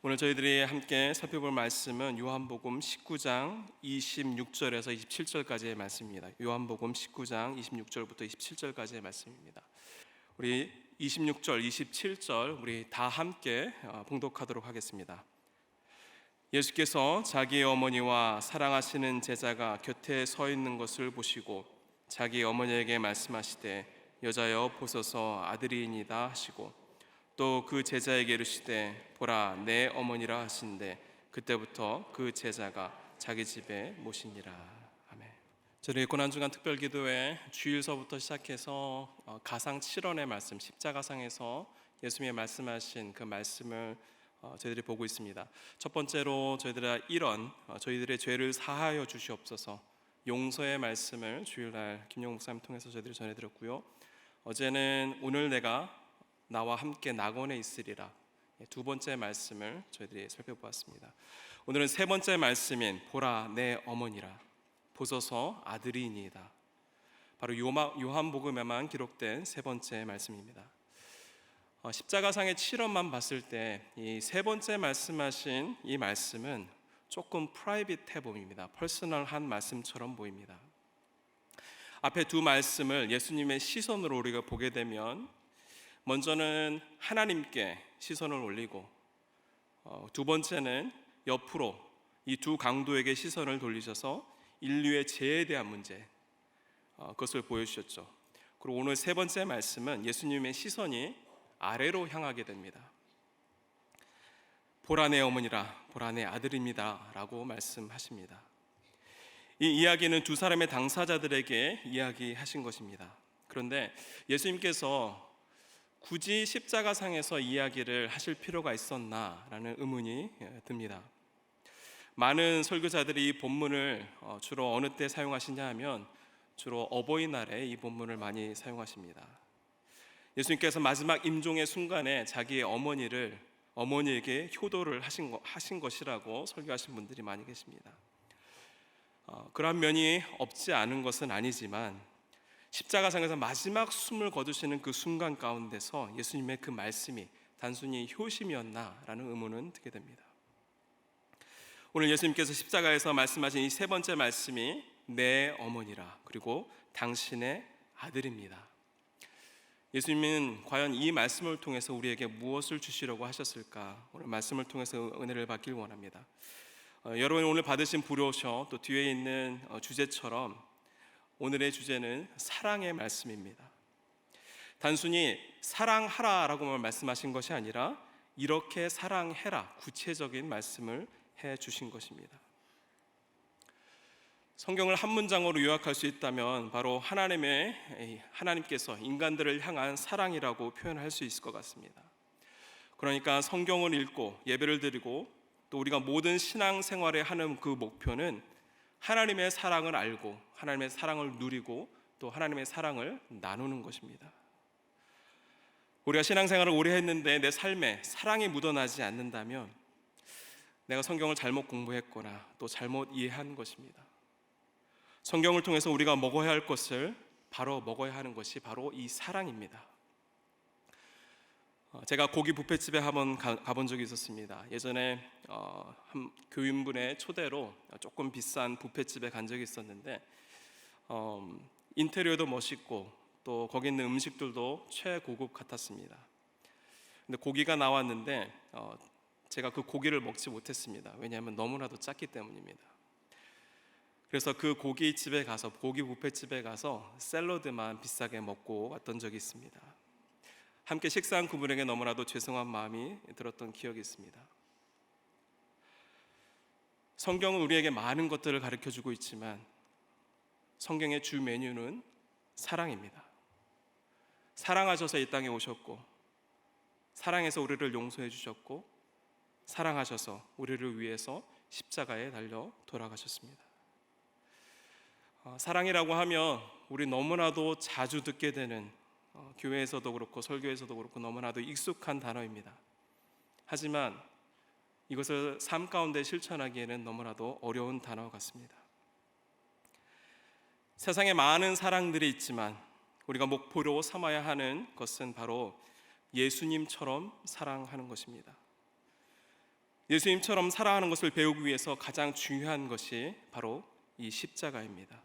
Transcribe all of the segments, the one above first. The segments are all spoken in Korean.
오늘 저희들이 함께 살펴볼 말씀은 요한복음 19장 26절에서 27절까지의 말씀입니다. 요한복음 19장 26절부터 27절까지의 말씀입니다. 우리 26절, 27절 우리 다 함께 봉독하도록 하겠습니다. 예수께서 자기의 어머니와 사랑하시는 제자가 곁에 서 있는 것을 보시고 자기 어머니에게 말씀하시되 여자여 보소서 아들이니이다 하시고 또 그 제자에게 이르시되 보라 내 어머니라 하신대 그때부터 그 제자가 자기 집에 모시니라. 아멘. 저희 고난주간 특별기도회 주일서부터 시작해서 가상 7원의 말씀 십자가상에서 예수님이 말씀하신 그 말씀을 저희들이 보고 있습니다. 첫 번째로 저희들의 1원 저희들의 죄를 사하여 주시옵소서 용서의 말씀을 주일날 김용 목사님 통해서 저희들이 전해드렸고요. 어제는 오늘 내가 나와 함께 낙원에 있으리라 두 번째 말씀을 저희들이 살펴보았습니다. 오늘은 세 번째 말씀인 보라 내 어머니라 보소서 아들이니이다. 바로 요한복음에만 기록된 세 번째 말씀입니다. 십자가상의 7원만 봤을 때 이 세 번째 말씀하신 이 말씀은 조금 프라이빗해 보입니다. 퍼스널한 말씀처럼 보입니다. 앞에 두 말씀을 예수님의 시선으로 우리가 보게 되면 먼저는 하나님께 시선을 올리고 두 번째는 옆으로 이 두 강도에게 시선을 돌리셔서 인류의 죄에 대한 문제 그것을 보여주셨죠. 그리고 오늘 세 번째 말씀은 예수님의 시선이 아래로 향하게 됩니다. 보라 내 어머니라 보라 내 아들입니다 라고 말씀하십니다. 이 이야기는 두 사람의 당사자들에게 이야기하신 것입니다. 그런데 예수님께서 굳이 십자가상에서 이야기를 하실 필요가 있었나라는 의문이 듭니다. 많은 설교자들이 이 본문을 주로 어느 때 사용하시냐 하면 주로 어버이날에 이 본문을 많이 사용하십니다. 예수님께서 마지막 임종의 순간에 자기의 어머니에게 효도를 하신 것이라고 설교하신 분들이 많이 계십니다. 그러한 면이 없지 않은 것은 아니지만 십자가상에서 마지막 숨을 거두시는 그 순간 가운데서 예수님의 그 말씀이 단순히 효심이었나라는 의문은 들게 됩니다. 오늘 예수님께서 십자가에서 말씀하신 이 세 번째 말씀이 내 어머니라 그리고 당신의 아들입니다. 예수님은 과연 이 말씀을 통해서 우리에게 무엇을 주시려고 하셨을까? 오늘 말씀을 통해서 은혜를 받길 원합니다. 여러분 오늘 받으신 부르셔 또 뒤에 있는 주제처럼 오늘의 주제는 사랑의 말씀입니다. 단순히 사랑하라라고만 말씀하신 것이 아니라 이렇게 사랑해라 구체적인 말씀을 해주신 것입니다. 성경을 한 문장으로 요약할 수 있다면 바로 하나님께서 인간들을 향한 사랑이라고 표현할 수 있을 것 같습니다. 그러니까 성경을 읽고 예배를 드리고 또 우리가 모든 신앙생활에 하는 그 목표는 하나님의 사랑을 알고 하나님의 사랑을 누리고 또 하나님의 사랑을 나누는 것입니다. 우리가 신앙생활을 오래 했는데 내 삶에 사랑이 묻어나지 않는다면 내가 성경을 잘못 공부했거나 또 잘못 이해한 것입니다. 성경을 통해서 우리가 먹어야 할 것을 바로 먹어야 하는 것이 바로 이 사랑입니다. 제가 고기 뷔페집에 한번 가본 적이 있었습니다. 예전에 한 교인분의 초대로 조금 비싼 뷔페집에 간 적이 있었는데 인테리어도 멋있고 또 거기 있는 음식들도 최고급 같았습니다. 근데 고기가 나왔는데 제가 그 고기를 먹지 못했습니다. 왜냐하면 너무나도 작기 때문입니다. 그래서 그 고기집에 가서 고기 뷔페집에 가서 샐러드만 비싸게 먹고 왔던 적이 있습니다. 함께 식사한 그분에게 너무나도 죄송한 마음이 들었던 기억이 있습니다. 성경은 우리에게 많은 것들을 가르쳐주고 있지만 성경의 주 메뉴는 사랑입니다. 사랑하셔서 이 땅에 오셨고 사랑해서 우리를 용서해 주셨고 사랑하셔서 우리를 위해서 십자가에 달려 돌아가셨습니다. 사랑이라고 하면 우리 너무나도 자주 듣게 되는 교회에서도 그렇고 설교에서도 그렇고 너무나도 익숙한 단어입니다. 하지만 이것을 삶 가운데 실천하기에는 너무나도 어려운 단어 같습니다. 세상에 많은 사랑들이 있지만 우리가 목표로 삼아야 하는 것은 바로 예수님처럼 사랑하는 것입니다. 예수님처럼 살아가는 것을 배우기 위해서 가장 중요한 것이 바로 이 십자가입니다.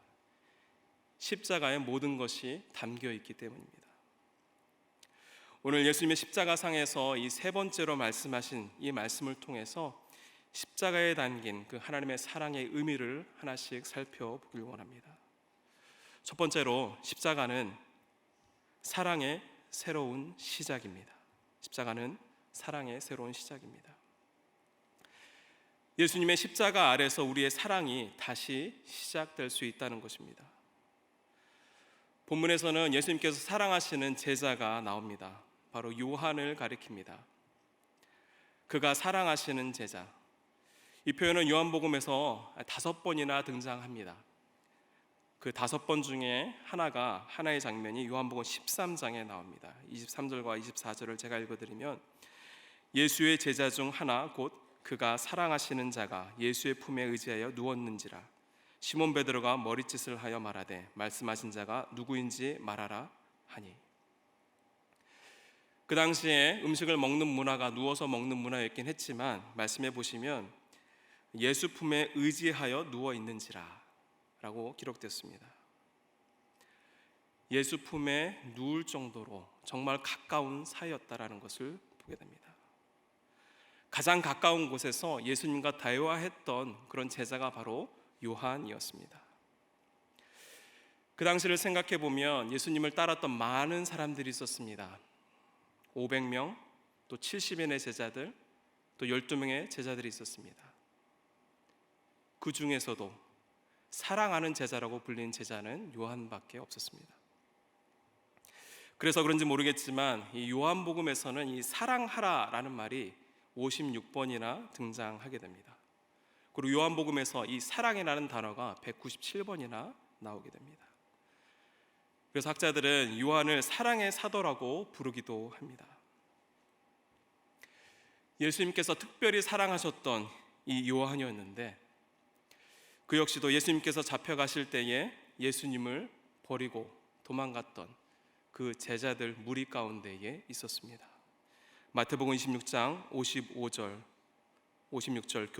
십자가에 모든 것이 담겨 있기 때문입니다. 오늘 예수님의 십자가상에서 이 세 번째로 말씀하신 이 말씀을 통해서 십자가에 담긴 그 하나님의 사랑의 의미를 하나씩 살펴보길 원합니다. 첫 번째로 십자가는 사랑의 새로운 시작입니다. 십자가는 사랑의 새로운 시작입니다. 예수님의 십자가 아래서 우리의 사랑이 다시 시작될 수 있다는 것입니다. 본문에서는 예수님께서 사랑하시는 제자가 나옵니다. 바로 요한을 가리킵니다. 그가 사랑하시는 제자. 이 표현은 요한복음에서 5번이나 등장합니다. 그 5번 중에 하나의 장면이 요한복음 13장에 나옵니다. 23절과 24절을 제가 읽어드리면, 예수의 제자 중 하나 곧 그가 사랑하시는 자가 예수의 품에 의지하여 누웠는지라. 시몬 베드로가 머리짓을 하여 말하되 말씀하신 자가 누구인지 말하라 하니. 그 당시에 음식을 먹는 문화가 누워서 먹는 문화였긴 했지만, 말씀해 보시면 예수 품에 의지하여 누워 있는지라 라고 기록됐습니다. 예수 품에 누울 정도로 정말 가까운 사이였다라는 것을 보게 됩니다. 가장 가까운 곳에서 예수님과 대화했던 그런 제자가 바로 요한이었습니다. 그 당시를 생각해 보면 예수님을 따랐던 많은 사람들이 있었습니다. 500명, 또 70인의 제자들, 또 12명의 제자들이 있었습니다. 그 중에서도 사랑하는 제자라고 불린 제자는 요한밖에 없었습니다. 그래서 그런지 모르겠지만 이 요한복음에서는 이 사랑하라라는 말이 56번이나 등장하게 됩니다. 그리고 요한복음에서 이 사랑이라는 단어가 197번이나 나오게 됩니다. 그래서 학자들은 요한을 사랑의 사도라고 부르기도 합니다. 예수님께서 특별히 사랑하셨던 이 요한이었는데, 그 역시도 예수님께서 잡혀가실 때에 예수님을 버리고 도망갔던 그 제자들 무리 가운데에 있었습니다. 마태복음 26장 55절 56절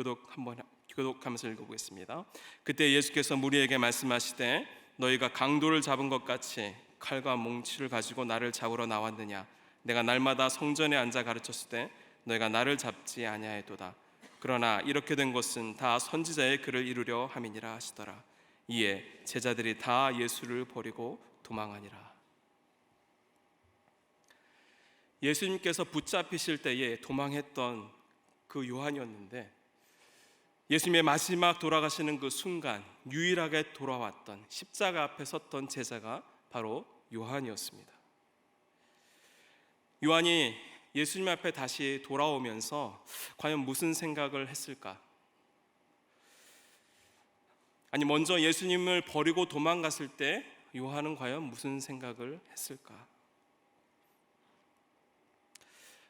교독하면서 읽어보겠습니다. 그때 예수께서 무리에게 말씀하시되 너희가 강도를 잡은 것 같이 칼과 몽치를 가지고 나를 잡으러 나왔느냐. 내가 날마다 성전에 앉아 가르쳤을 때 너희가 나를 잡지 아니하였도다. 그러나 이렇게 된 것은 다 선지자의 글을 이루려 함이니라 하시더라. 이에 제자들이 다 예수를 버리고 도망하니라. 예수님께서 붙잡히실 때에 도망했던 그 요한이었는데, 예수님의 마지막 돌아가시는 그 순간 유일하게 돌아왔던 십자가 앞에 섰던 제자가 바로 요한이었습니다. 요한이 예수님 앞에 다시 돌아오면서 과연 무슨 생각을 했을까? 아니, 먼저 예수님을 버리고 도망갔을 때 요한은 과연 무슨 생각을 했을까?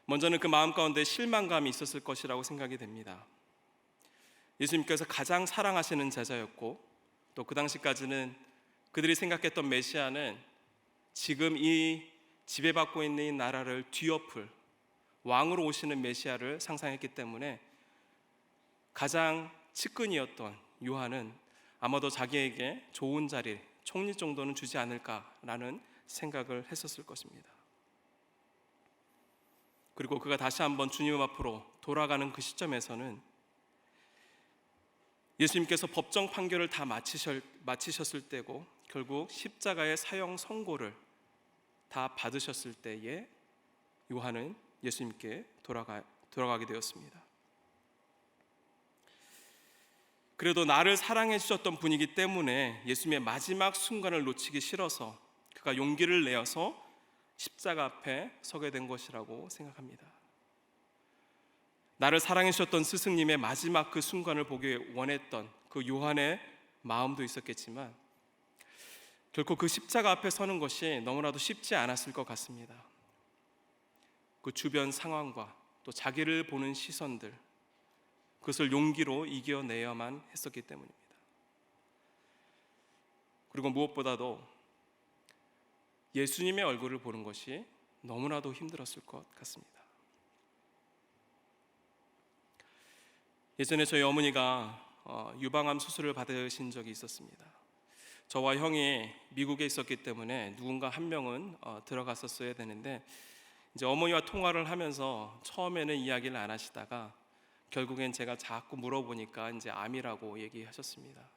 먼저는 그 마음 가운데 실망감이 있었을 것이라고 생각이 됩니다. 예수님께서 가장 사랑하시는 제자였고, 또 그 당시까지는 그들이 생각했던 메시아는 지금 이 지배받고 있는 이 나라를 뒤엎을 왕으로 오시는 메시아를 상상했기 때문에 가장 측근이었던 요한은 아마도 자기에게 좋은 자리, 총리 정도는 주지 않을까라는 생각을 했었을 것입니다. 그리고 그가 다시 한번 주님 앞으로 돌아가는 그 시점에서는 예수님께서 법정 판결을 다 마치셨을 때고, 결국 십자가의 사형 선고를 다 받으셨을 때에 요한은 예수님께 돌아가게 되었습니다. 그래도 나를 사랑해 주셨던 분이기 때문에 예수님의 마지막 순간을 놓치기 싫어서 그가 용기를 내어서 십자가 앞에 서게 된 것이라고 생각합니다. 나를 사랑해 주셨던 스승님의 마지막 그 순간을 보기 원했던 그 요한의 마음도 있었겠지만, 결코 그 십자가 앞에 서는 것이 너무나도 쉽지 않았을 것 같습니다. 그 주변 상황과 또 자기를 보는 시선들, 그것을 용기로 이겨내야만 했었기 때문입니다. 그리고 무엇보다도 예수님의 얼굴을 보는 것이 너무나도 힘들었을 것 같습니다. 예전에 저희 어머니가 유방암 수술을 받으신 적이 있었습니다. 저와 형이 미국에 있었기 때문에 누군가 한 명은 들어갔었어야 되는데, 이제 어머니와 통화를 하면서 처음에는 이야기를 안 하시다가 결국엔 제가 자꾸 물어보니까 이제 암이라고 얘기하셨습니다.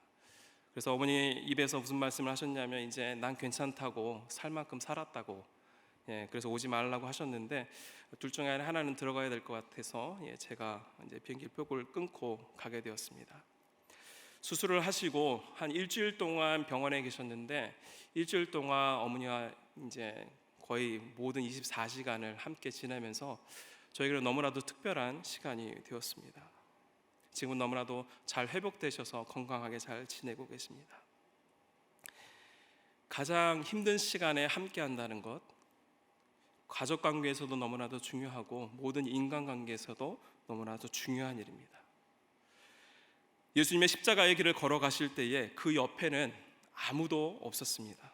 그래서 어머니 입에서 무슨 말씀을 하셨냐면, 이제 난 괜찮다고, 살 만큼 살았다고, 그래서 오지 말라고 하셨는데, 둘 중에 하나는 들어가야 될 것 같아서 제가 이제 비행기 표를 끊고 가게 되었습니다. 수술을 하시고 한 일주일 동안 병원에 계셨는데, 일주일 동안 어머니와 이제 거의 모든 24시간을 함께 지내면서 저에게는 너무나도 특별한 시간이 되었습니다. 지금은 너무나도 잘 회복되셔서 건강하게 잘 지내고 계십니다. 가장 힘든 시간에 함께 한다는 것, 가족 관계에서도 너무나도 중요하고 모든 인간 관계에서도 너무나도 중요한 일입니다. 예수님의 십자가의 길을 걸어가실 때에 그 옆에는 아무도 없었습니다.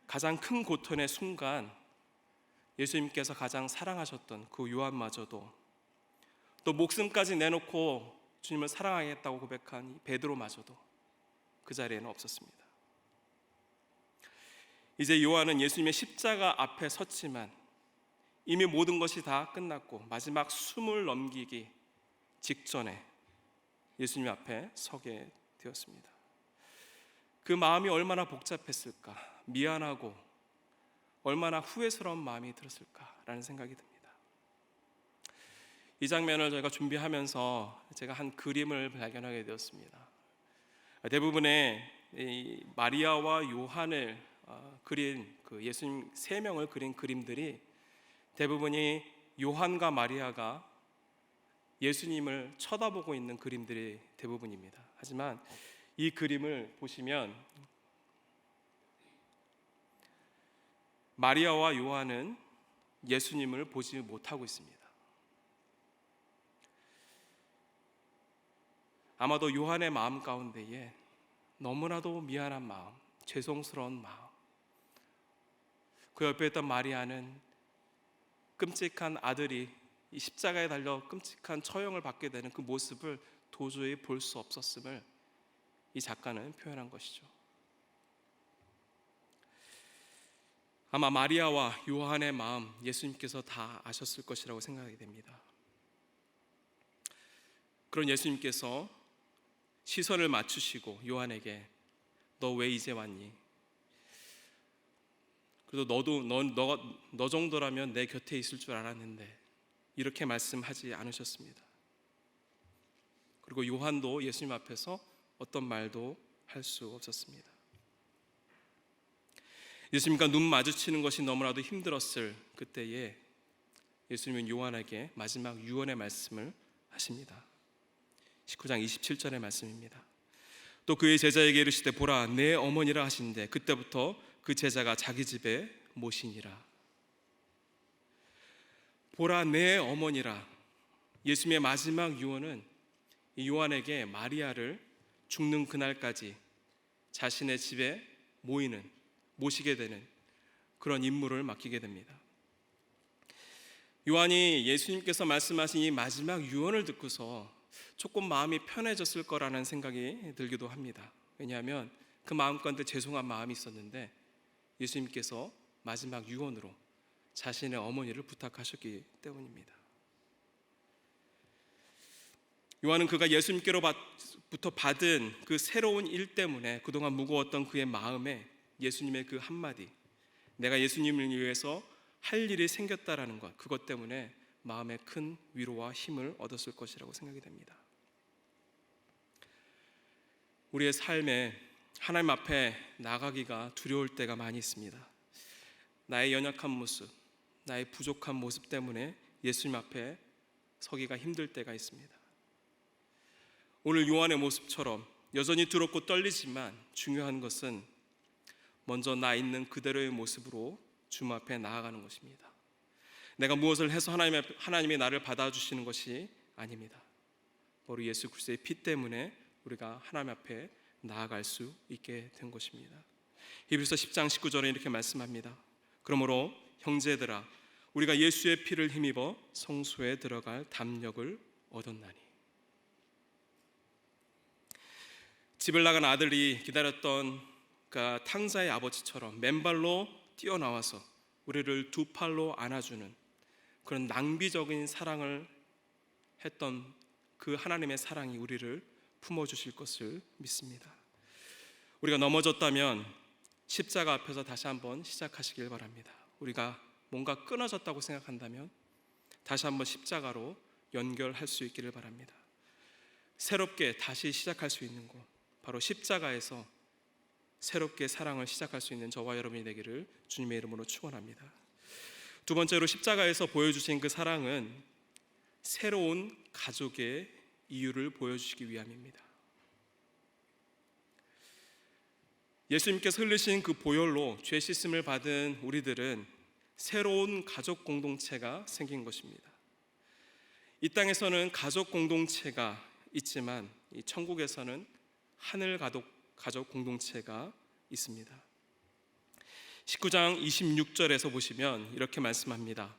가장 큰 고통의 순간, 예수님께서 가장 사랑하셨던 그 요한마저도, 또 목숨까지 내놓고 주님을 사랑하겠다고 고백한 이 베드로마저도 그 자리에는 없었습니다. 이제 요한은 예수님의 십자가 앞에 섰지만 이미 모든 것이 다 끝났고 마지막 숨을 넘기기 직전에 예수님 앞에 서게 되었습니다. 그 마음이 얼마나 복잡했을까, 미안하고 얼마나 후회스러운 마음이 들었을까라는 생각이 듭니다. 이 장면을 저희가 준비하면서 제가 한 그림을 발견하게 되었습니다. 대부분의 이 마리아와 요한을 그린 그 예수님 세 명을 그린 그림들이 대부분이 요한과 마리아가 예수님을 쳐다보고 있는 그림들이 대부분입니다. 하지만 이 그림을 보시면 마리아와 요한은 예수님을 보지 못하고 있습니다. 아마도 요한의 마음 가운데에 너무나도 미안한 마음, 죄송스러운 마음, 그 옆에 있던 마리아는 끔찍한 아들이 이 십자가에 달려 끔찍한 처형을 받게 되는 그 모습을 도저히 볼 수 없었음을 이 작가는 표현한 것이죠. 아마 마리아와 요한의 마음 예수님께서 다 아셨을 것이라고 생각이 됩니다. 그런 예수님께서 시선을 맞추시고 요한에게 너 왜 이제 왔니? 그래도 너 정도라면 내 곁에 있을 줄 알았는데 이렇게 말씀하지 않으셨습니다. 그리고 요한도 예수님 앞에서 어떤 말도 할 수 없었습니다. 예수님과 눈 마주치는 것이 너무나도 힘들었을 그때에 예수님은 요한에게 마지막 유언의 말씀을 하십니다. 19장 27절의 말씀입니다. 또 그의 제자에게 이르시되 보라 내 어머니라 하신대 그때부터 그 제자가 자기 집에 모시니라. 보라 내 어머니라. 예수님의 마지막 유언은 요한에게 마리아를 죽는 그날까지 자신의 집에 모시게 되는 그런 임무를 맡기게 됩니다. 요한이 예수님께서 말씀하신 이 마지막 유언을 듣고서 조금 마음이 편해졌을 거라는 생각이 들기도 합니다. 왜냐하면 그 마음 가운데 죄송한 마음이 있었는데 예수님께서 마지막 유언으로 자신의 어머니를 부탁하셨기 때문입니다. 요한은 그가 예수님께로부터 받은 그 새로운 일 때문에 그동안 무거웠던 그의 마음에 예수님의 그 한마디, 내가 예수님을 위해서 할 일이 생겼다라는 것, 그것 때문에 마음에 큰 위로와 힘을 얻었을 것이라고 생각이 됩니다. 우리의 삶에 하나님 앞에 나가기가 두려울 때가 많이 있습니다. 나의 연약한 모습, 나의 부족한 모습 때문에 예수님 앞에 서기가 힘들 때가 있습니다. 오늘 요한의 모습처럼 여전히 두렵고 떨리지만 중요한 것은 먼저 나 있는 그대로의 모습으로 주님 앞에 나아가는 것입니다. 내가 무엇을 해서 하나님이 나를 받아주시는 것이 아닙니다. 바로 예수 그리스도의 피 때문에 우리가 하나님 앞에 나아갈 수 있게 된 것입니다. 히브리서 10장 19절에 이렇게 말씀합니다. 그러므로 형제들아 우리가 예수의 피를 힘입어 성소에 들어갈 담력을 얻었나니. 집을 나간 아들이 기다렸던 그 탕자의 아버지처럼 맨발로 뛰어나와서 우리를 두 팔로 안아주는 그런 낭비적인 사랑을 했던 그 하나님의 사랑이 우리를 품어주실 것을 믿습니다. 우리가 넘어졌다면 십자가 앞에서 다시 한번 시작하시길 바랍니다. 우리가 뭔가 끊어졌다고 생각한다면 다시 한번 십자가로 연결할 수 있기를 바랍니다. 새롭게 다시 시작할 수 있는 곳, 바로 십자가에서 새롭게 사랑을 시작할 수 있는 저와 여러분이 되기를 주님의 이름으로 축원합니다. 두 번째로 십자가에서 보여주신 그 사랑은 새로운 가족의 이유를 보여주시기 위함입니다. 예수님께서 흘리신 그 보혈로 죄 씻음을 받은 우리들은 새로운 가족 공동체가 생긴 것입니다. 이 땅에서는 가족 공동체가 있지만 이 천국에서는 하늘 가족 공동체가 있습니다. 19장 26절에서 보시면 이렇게 말씀합니다.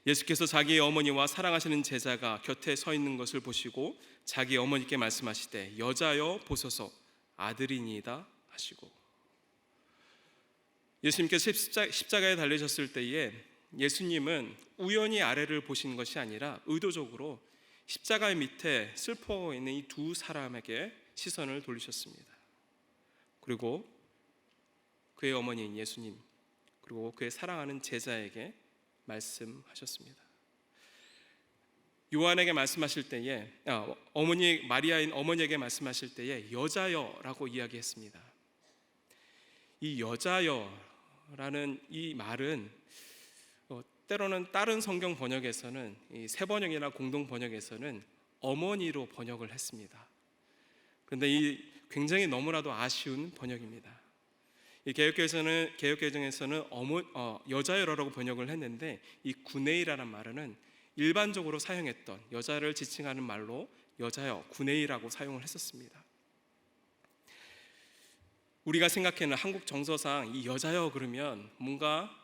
예수께서 자기의 어머니와 사랑하시는 제자가 곁에 서 있는 것을 보시고 자기 어머니께 말씀하시되 여자여 보소서 아들이니이다 하시고, 예수님께서 십자가에 달리셨을 때에 예수님은 우연히 아래를 보신 것이 아니라 의도적으로 십자가 밑에 슬퍼하고 있는 이 두 사람에게 시선을 돌리셨습니다. 그리고 그의 어머니인 예수님, 그리고 그의 사랑하는 제자에게 말씀하셨습니다. 요한에게 말씀하실 때에 어머니 마리아인 어머니에게 말씀하실 때에 여자여라고 이야기했습니다. 이 여자여라는 이 말은 때로는 다른 성경 번역에서는 이 새 번역이나 공동 번역에서는 어머니로 번역을 했습니다. 그런데 이 굉장히 너무나도 아쉬운 번역입니다. 이 개역개정에서는 여자여라고 번역을 했는데 이 구네이라는 말은 일반적으로 사용했던 여자를 지칭하는 말로 여자여, 구네이라고 사용을 했었습니다. 우리가 생각하는 한국 정서상 이 여자여 그러면 뭔가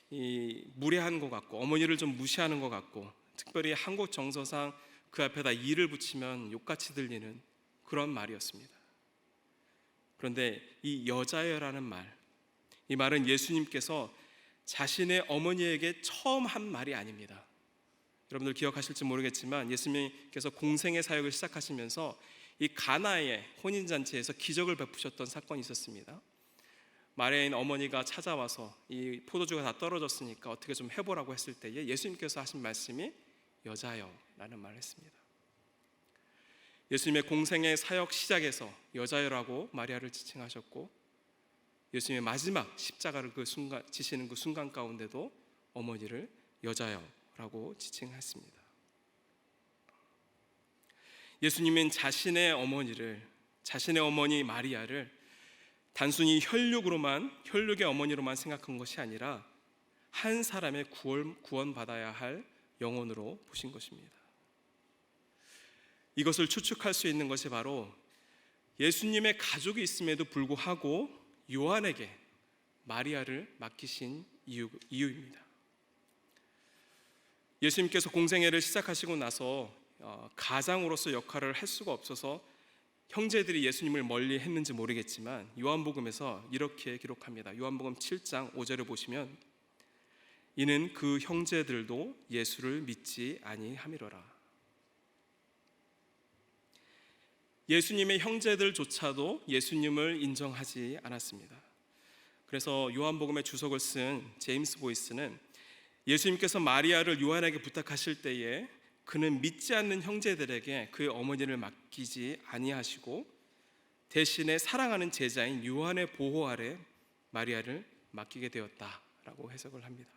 이 무례한 것 같고 어머니를 좀 무시하는 것 같고, 특별히 한국 정서상 그 앞에다 이를 붙이면 욕같이 들리는 그런 말이었습니다. 그런데 이 여자여라는 말, 이 말은 예수님께서 자신의 어머니에게 처음 한 말이 아닙니다. 여러분들 기억하실지 모르겠지만 예수님께서 공생의 사역을 시작하시면서 이 가나의 혼인잔치에서 기적을 베푸셨던 사건이 있었습니다. 마리아인 어머니가 찾아와서 이 포도주가 다 떨어졌으니까 어떻게 좀 해보라고 했을 때에 예수님께서 하신 말씀이 여자여라는 말을 했습니다. 예수님의 공생의 사역 시작에서 여자여라고 마리아를 지칭하셨고, 예수님의 마지막 십자가를 지시는 그 순간 가운데도 어머니를 여자여라고 지칭했습니다. 예수님은 자신의 어머니 마리아를 단순히 혈육의 어머니로만 생각한 것이 아니라 한 사람의 구원받아야 할 영혼으로 보신 것입니다. 이것을 추측할 수 있는 것이 바로 예수님의 가족이 있음에도 불구하고 요한에게 마리아를 맡기신 이유입니다. 예수님께서 공생애를 시작하시고 나서 가장으로서 역할을 할 수가 없어서 형제들이 예수님을 멀리 했는지 모르겠지만 요한복음에서 이렇게 기록합니다. 요한복음 7장 5절을 보시면 이는 그 형제들도 예수를 믿지 아니함이로라. 예수님의 형제들조차도 예수님을 인정하지 않았습니다. 그래서 요한복음의 주석을 쓴 제임스 보이스는 예수님께서 마리아를 요한에게 부탁하실 때에 그는 믿지 않는 형제들에게 그의 어머니를 맡기지 아니하시고 대신에 사랑하는 제자인 요한의 보호 아래 마리아를 맡기게 되었다라고 해석을 합니다.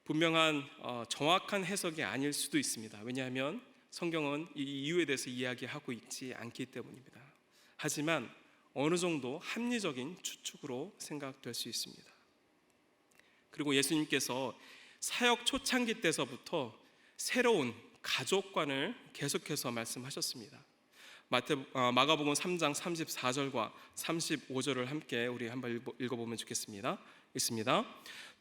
분명한 정확한 해석이 아닐 수도 있습니다. 왜냐하면 성경은 이 이유에 대해서 이야기하고 있지 않기 때문입니다. 하지만 어느 정도 합리적인 추측으로 생각될 수 있습니다. 그리고 예수님께서 사역 초창기 때서부터 새로운 가족관을 계속해서 말씀하셨습니다. 마가복음 3장 34절과 35절을 함께 우리 한번 읽어보면 좋겠습니다. 있습니다.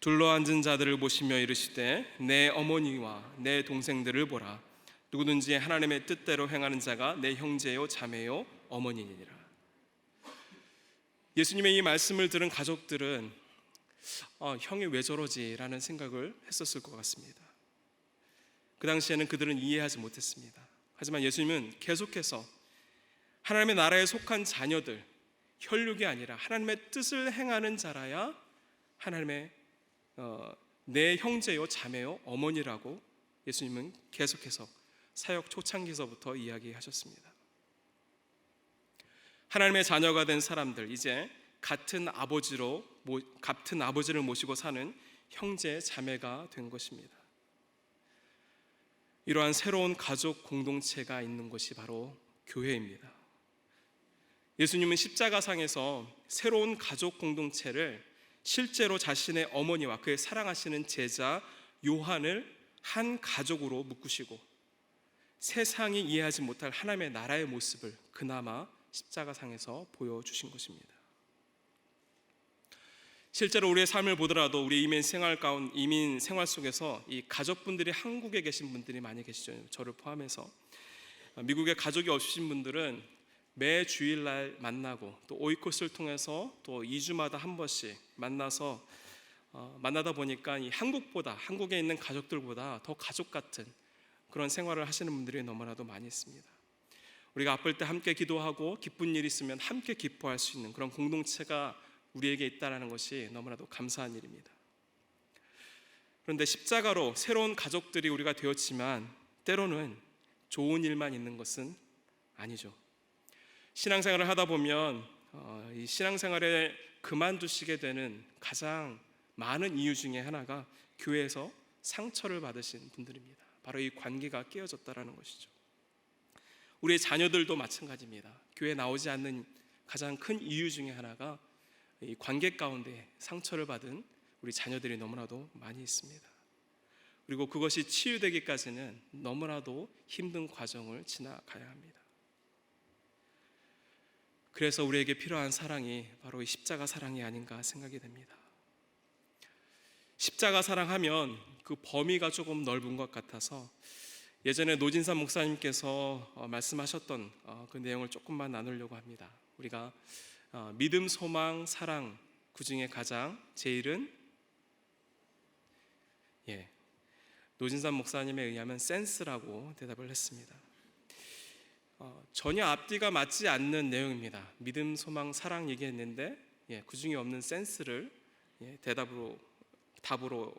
둘러앉은 자들을 보시며 이르시되 내 어머니와 내 동생들을 보라. 누구든지 하나님의 뜻대로 행하는 자가 내 형제요 자매요 어머니니라. 예수님의 이 말씀을 들은 가족들은 형이 왜 저러지? 라는 생각을 했었을 것 같습니다. 그 당시에는 그들은 이해하지 못했습니다. 하지만 예수님은 계속해서 하나님의 나라에 속한 자녀들, 혈육이 아니라 하나님의 뜻을 행하는 자라야 하나님의 내 형제요 자매요 어머니라고 예수님은 계속해서 사역 초창기서부터 이야기하셨습니다. 하나님의 자녀가 된 사람들, 이제 같은 아버지를 모시고 사는 형제 자매가 된 것입니다. 이러한 새로운 가족 공동체가 있는 것이 바로 교회입니다. 예수님은 십자가상에서 새로운 가족 공동체를 실제로 자신의 어머니와 그의 사랑하시는 제자 요한을 한 가족으로 묶으시고 세상이 이해하지 못할 하나님의 나라의 모습을 그나마 십자가상에서 보여주신 것입니다. 실제로 우리의 삶을 보더라도 우리 이민 생활 속에서 이 가족분들이 한국에 계신 분들이 많이 계시죠. 저를 포함해서 미국에 가족이 없으신 분들은 매 주일날 만나고 또 오이코스를 통해서 또 2주마다 한 번씩 만나서 만나다 보니까 이 한국에 있는 가족들보다 더 가족 같은 그런 생활을 하시는 분들이 너무나도 많이 있습니다. 우리가 아플 때 함께 기도하고 기쁜 일이 있으면 함께 기뻐할 수 있는 그런 공동체가 우리에게 있다는 것이 너무나도 감사한 일입니다. 그런데 십자가로 새로운 가족들이 우리가 되었지만 때로는 좋은 일만 있는 것은 아니죠. 신앙생활을 하다 보면 이 신앙생활에 그만두시게 되는 가장 많은 이유 중에 하나가 교회에서 상처를 받으신 분들입니다. 바로 이 관계가 깨어졌다는 것이죠. 우리의 자녀들도 마찬가지입니다. 교회에 나오지 않는 가장 큰 이유 중에 하나가 이 관계 가운데 상처를 받은 우리 자녀들이 너무나도 많이 있습니다. 그리고 그것이 치유되기까지는 너무나도 힘든 과정을 지나가야 합니다. 그래서 우리에게 필요한 사랑이 바로 이 십자가 사랑이 아닌가 생각이 됩니다. 십자가 사랑하면 그 범위가 조금 넓은 것 같아서 예전에 노진산 목사님께서 말씀하셨던 그 내용을 조금만 나누려고 합니다. 우리가 믿음, 소망, 사랑 그 중에 가장 제일은 노진산 목사님에 의하면 센스라고 대답을 했습니다. 전혀 앞뒤가 맞지 않는 내용입니다. 믿음, 소망, 사랑 얘기했는데 그 중에 없는 센스를 답으로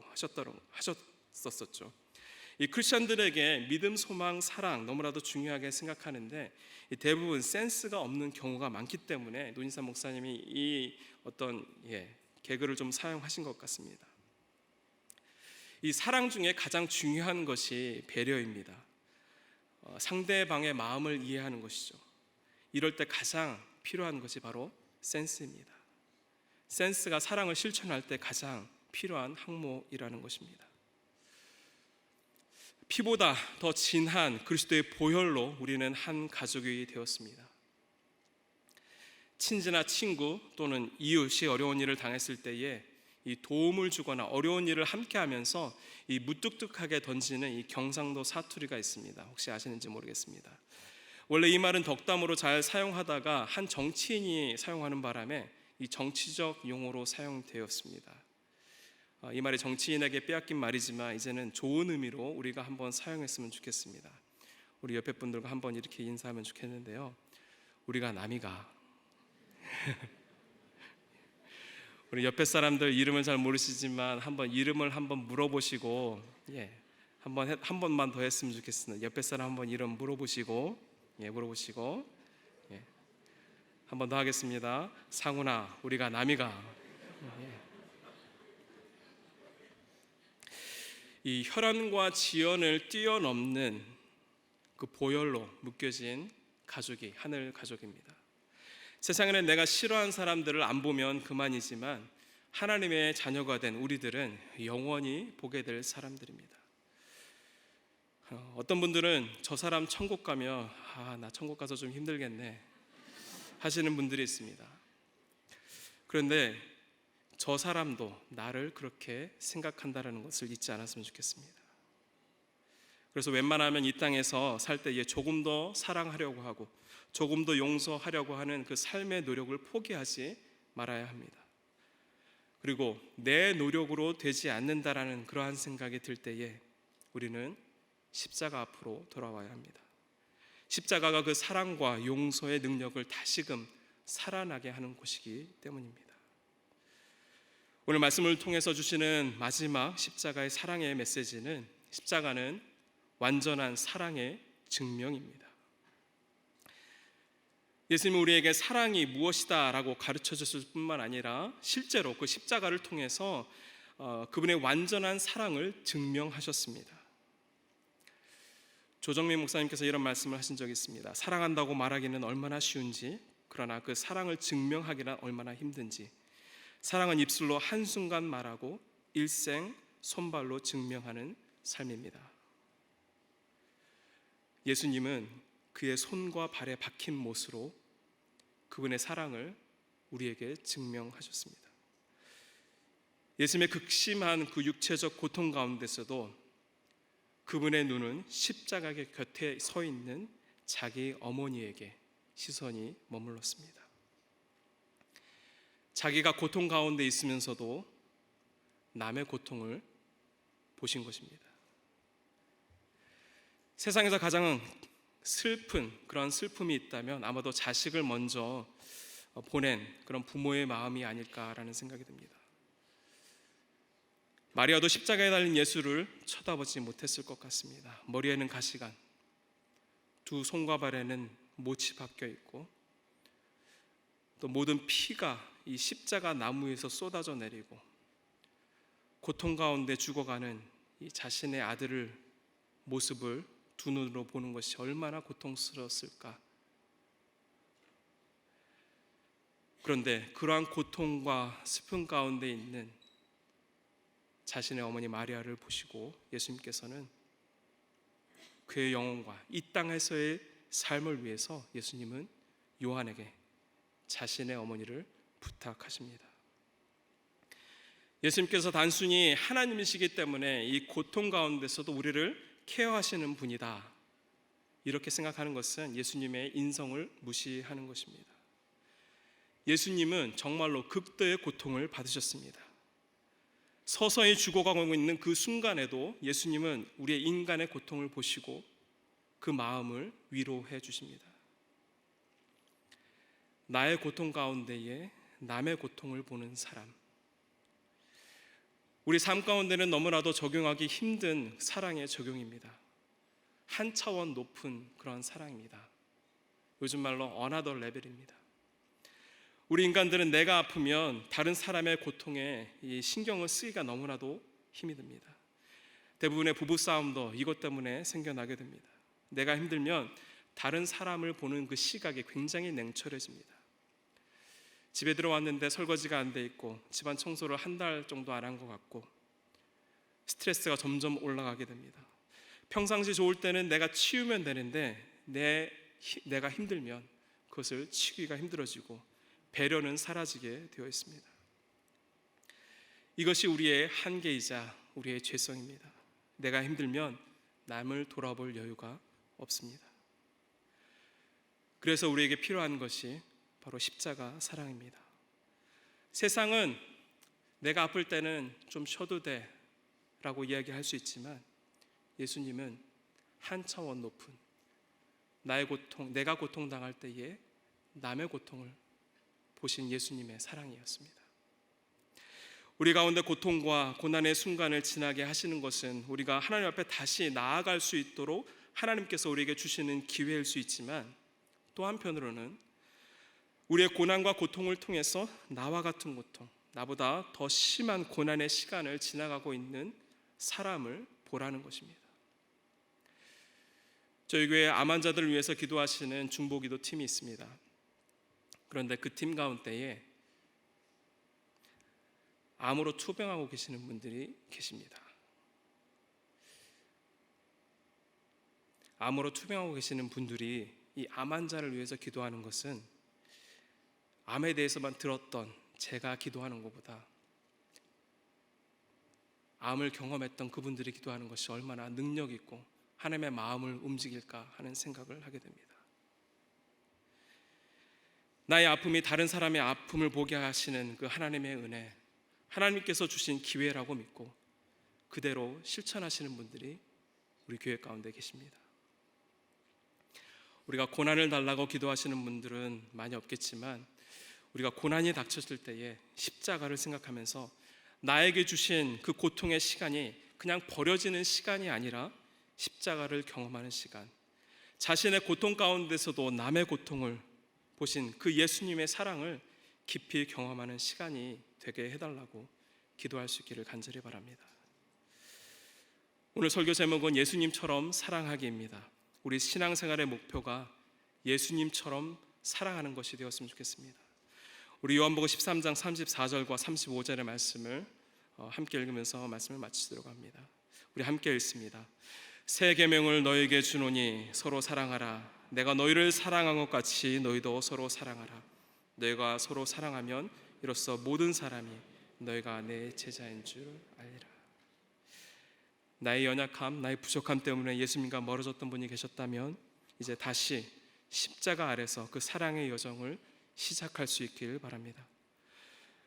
하셨었죠. 이 크리스천들에게 믿음, 소망, 사랑 너무나도 중요하게 생각하는데 대부분 센스가 없는 경우가 많기 때문에 노진산 목사님이 이 어떤 개그를 좀 사용하신 것 같습니다. 이 사랑 중에 가장 중요한 것이 배려입니다. 상대방의 마음을 이해하는 것이죠. 이럴 때 가장 필요한 것이 바로 센스입니다. 센스가 사랑을 실천할 때 가장 필요한 항목이라는 것입니다. 피보다 더 진한 그리스도의 보혈로 우리는 한 가족이 되었습니다. 친지나 친구 또는 이웃이 어려운 일을 당했을 때에 이 도움을 주거나 어려운 일을 함께하면서 이 무뚝뚝하게 던지는 이 경상도 사투리가 있습니다. 혹시 아시는지 모르겠습니다. 원래 이 말은 덕담으로 잘 사용하다가 한 정치인이 사용하는 바람에 이 정치적 용어로 사용되었습니다. 이 말이 정치인에게 빼앗긴 말이지만 이제는 좋은 의미로 우리가 한번 사용했으면 좋겠습니다. 우리 옆에 분들과 한번 이렇게 인사하면 좋겠는데요. 우리가 남이가 우리 옆에 사람들 이름을 잘 모르시지만 한번 이름을 한번 물어보시고 한 번만 더 했으면 좋겠습니다. 옆에 사람 한번 이름 물어보시고 한 번 더 하겠습니다. 상훈아, 우리가 남이가 이 혈연과 지연을 뛰어넘는 그 보혈로 묶여진 가족이 하늘 가족입니다. 세상에는 내가 싫어하는 사람들을 안 보면 그만이지만 하나님의 자녀가 된 우리들은 영원히 보게 될 사람들입니다. 어떤 분들은 저 사람 천국 가면 나 천국 가서 좀 힘들겠네 하시는 분들이 있습니다. 그런데 저 사람도 나를 그렇게 생각한다는 것을 잊지 않았으면 좋겠습니다. 그래서 웬만하면 이 땅에서 살 때에 조금 더 사랑하려고 하고 조금 더 용서하려고 하는 그 삶의 노력을 포기하지 말아야 합니다. 그리고 내 노력으로 되지 않는다라는 그러한 생각이 들 때에 우리는 십자가 앞으로 돌아와야 합니다. 십자가가 그 사랑과 용서의 능력을 다시금 살아나게 하는 곳이기 때문입니다. 오늘 말씀을 통해서 주시는 마지막 십자가의 사랑의 메시지는 십자가는 완전한 사랑의 증명입니다. 예수님은 우리에게 사랑이 무엇이다 라고 가르쳐 줬을 뿐만 아니라 실제로 그 십자가를 통해서 그분의 완전한 사랑을 증명하셨습니다. 조정민 목사님께서 이런 말씀을 하신 적이 있습니다. 사랑한다고 말하기는 얼마나 쉬운지, 그러나 그 사랑을 증명하기는 얼마나 힘든지. 사랑은 입술로 한순간 말하고 일생 손발로 증명하는 삶입니다. 예수님은 그의 손과 발에 박힌 못으로 그분의 사랑을 우리에게 증명하셨습니다. 예수님의 극심한 그 육체적 고통 가운데서도 그분의 눈은 십자가 곁에 서 있는 자기 어머니에게 시선이 머물렀습니다. 자기가 고통 가운데 있으면서도 남의 고통을 보신 것입니다. 세상에서 가장 슬픈 그런 슬픔이 있다면 아마도 자식을 먼저 보낸 그런 부모의 마음이 아닐까라는 생각이 듭니다. 마리아도 십자가에 달린 예수를 쳐다보지 못했을 것 같습니다. 머리에는 가시관, 두 손과 발에는 못이 박혀 있고 또 모든 피가 이 십자가 나무에서 쏟아져 내리고 고통 가운데 죽어가는 이 자신의 아들을 모습을 두 눈으로 보는 것이 얼마나 고통스러웠을까. 그런데 그러한 고통과 슬픔 가운데 있는 자신의 어머니 마리아를 보시고 예수님께서는 그의 영혼과 이 땅에서의 삶을 위해서 예수님은 요한에게 자신의 어머니를 부탁하십니다. 예수님께서 단순히 하나님이시기 때문에 이 고통 가운데서도 우리를 케어하시는 분이다, 이렇게 생각하는 것은 예수님의 인성을 무시하는 것입니다. 예수님은 정말로 극도의 고통을 받으셨습니다. 서서히 죽어가고 있는 그 순간에도 예수님은 우리의 인간의 고통을 보시고 그 마음을 위로해 주십니다. 나의 고통 가운데에 남의 고통을 보는 사람, 우리 삶 가운데는 너무나도 적용하기 힘든 사랑의 적용입니다. 한 차원 높은 그런 사랑입니다. 요즘 말로 어나더 레벨입니다. 우리 인간들은 내가 아프면 다른 사람의 고통에 신경을 쓰기가 너무나도 힘이 듭니다. 대부분의 부부싸움도 이것 때문에 생겨나게 됩니다. 내가 힘들면 다른 사람을 보는 그 시각이 굉장히 냉철해집니다. 집에 들어왔는데 설거지가 안 돼 있고 집안 청소를 한 달 정도 안 한 것 같고 스트레스가 점점 올라가게 됩니다. 평상시 좋을 때는 내가 치우면 되는데 내가 힘들면 그것을 치우기가 힘들어지고 배려는 사라지게 되어 있습니다. 이것이 우리의 한계이자 우리의 죄성입니다. 내가 힘들면 남을 돌아볼 여유가 없습니다. 그래서 우리에게 필요한 것이 바로 십자가 사랑입니다. 세상은 내가 아플 때는 좀 쉬어도 돼 라고 이야기할 수 있지만 예수님은 한 차원 높은 나의 고통, 내가 고통당할 때에 남의 고통을 보신 예수님의 사랑이었습니다. 우리 가운데 고통과 고난의 순간을 지나게 하시는 것은 우리가 하나님 앞에 다시 나아갈 수 있도록 하나님께서 우리에게 주시는 기회일 수 있지만, 또 한편으로는 우리의 고난과 고통을 통해서 나와 같은 고통, 나보다 더 심한 고난의 시간을 지나가고 있는 사람을 보라는 것입니다. 저희 교회 암 환자들을 위해서 기도하시는 중보기도 팀이 있습니다. 그런데 그 팀 가운데에 암으로 투병하고 계시는 분들이 계십니다. 암으로 투병하고 계시는 분들이 이 암 환자를 위해서 기도하는 것은 암에 대해서만 들었던 제가 기도하는 것보다 암을 경험했던 그분들이 기도하는 것이 얼마나 능력 있고 하나님의 마음을 움직일까 하는 생각을 하게 됩니다. 나의 아픔이 다른 사람의 아픔을 보게 하시는 그 하나님의 은혜, 하나님께서 주신 기회라고 믿고 그대로 실천하시는 분들이 우리 교회 가운데 계십니다. 우리가 고난을 달라고 기도하시는 분들은 많이 없겠지만, 우리가 고난이 닥쳤을 때에 십자가를 생각하면서 나에게 주신 그 고통의 시간이 그냥 버려지는 시간이 아니라 십자가를 경험하는 시간, 자신의 고통 가운데서도 남의 고통을 보신 그 예수님의 사랑을 깊이 경험하는 시간이 되게 해달라고 기도할 수 있기를 간절히 바랍니다. 오늘 설교 제목은 예수님처럼 사랑하기입니다. 우리 신앙생활의 목표가 예수님처럼 사랑하는 것이 되었으면 좋겠습니다. 우리 요한복음 13장 34절과 35절의 말씀을 함께 읽으면서 말씀을 마치도록 합니다. 우리 함께 읽습니다. 새 계명을 너에게 주노니 서로 사랑하라. 내가 너희를 사랑한 것 같이 너희도 서로 사랑하라. 너희가 서로 사랑하면 이로써 모든 사람이 너희가 내 제자인 줄 알리라. 나의 연약함, 나의 부족함 때문에 예수님과 멀어졌던 분이 계셨다면 이제 다시 십자가 아래서 그 사랑의 여정을 시작할 수 있기를 바랍니다.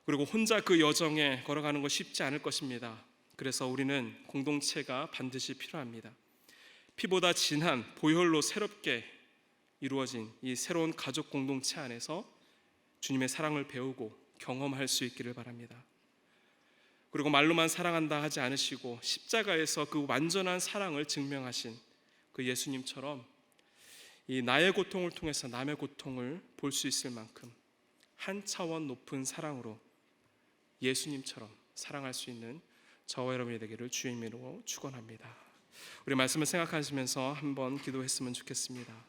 그리고 혼자 그 여정에 걸어가는 것 쉽지 않을 것입니다. 그래서 우리는 공동체가 반드시 필요합니다. 피보다 진한 보혈로 새롭게 이루어진 이 새로운 가족 공동체 안에서 주님의 사랑을 배우고 경험할 수 있기를 바랍니다. 그리고 말로만 사랑한다 하지 않으시고 십자가에서 그 완전한 사랑을 증명하신 그 예수님처럼 이 나의 고통을 통해서 남의 고통을 볼 수 있을 만큼 한 차원 높은 사랑으로 예수님처럼 사랑할 수 있는 저와 여러분이 되기를 주의 이름으로 축원합니다. 우리 말씀을 생각하시면서 한번 기도했으면 좋겠습니다.